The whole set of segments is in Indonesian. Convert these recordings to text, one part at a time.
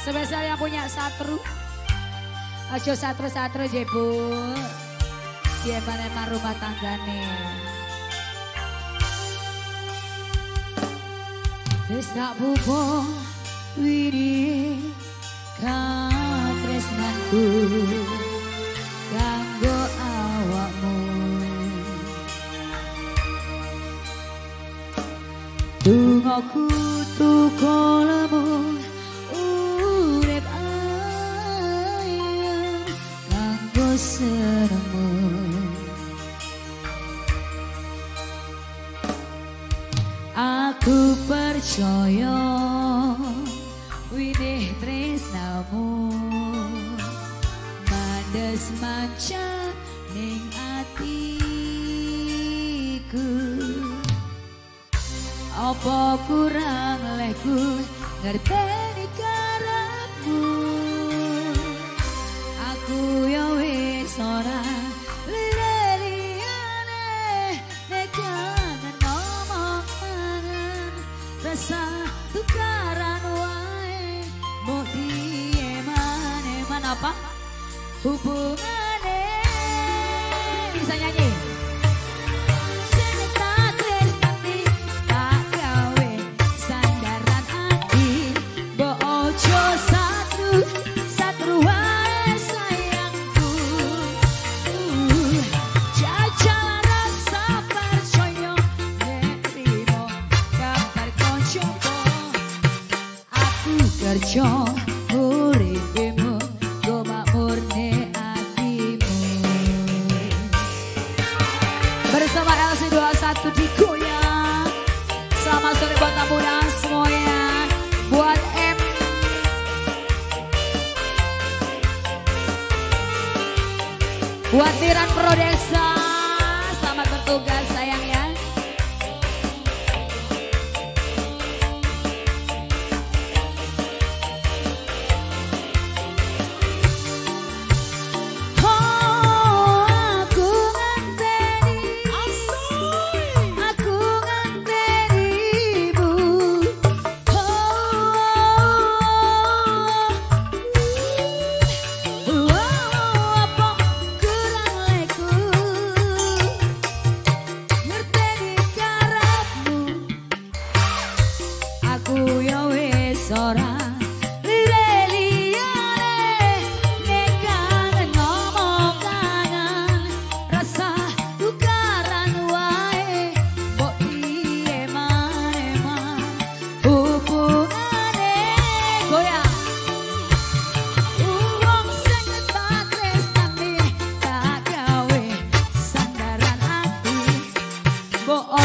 Sebesar yang punya satru. Ojo satru-satru jebu. Dia eman rumah tanggane. Wis tak bubo wiri katresnanku kanggo awakmu. Tungoku tukolemu urip ayem kanggo senengmu. Aku percaya winih tresnamu mandes manca ning atiku. Apa kurang lehku ngerteni karepmu. Aku ya wis ora tukaran wae mau dieman apa hubungane. Bisa nyanyi tak gawe sandaran hati mbok ojo satru wae sayangku. Jajal rasa percaya nek trimo kabar koncoku. Aku kerja uripmu go makmur nek atimu. Bersama LC21 digoyang. Selamat sore buat tamunya semuanya. Buat M, buat Diran Prodesa, selamat bertugas sayang ya.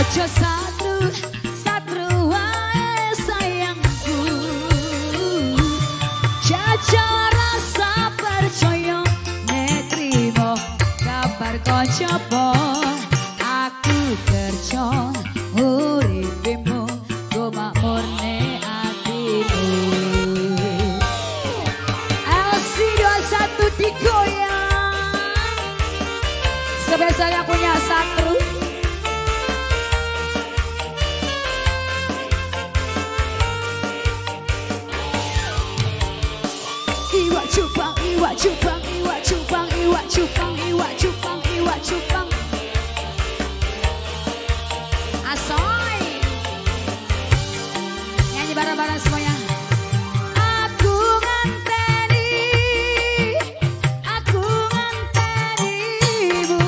Ojo satru wae sayangku. Jajal rasa percaya nek trimo kabar koncoku. Aku kerja uripmu go makmur nek atimu. LC21 digoyang. Sebesar yang punya satru. Iwak cupang. Asoy. Nyanyi bareng-bareng semuanya. Aku ngantenimu.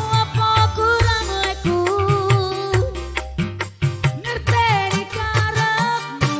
Apa kurang leku ngerteni karepmu.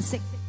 Asik.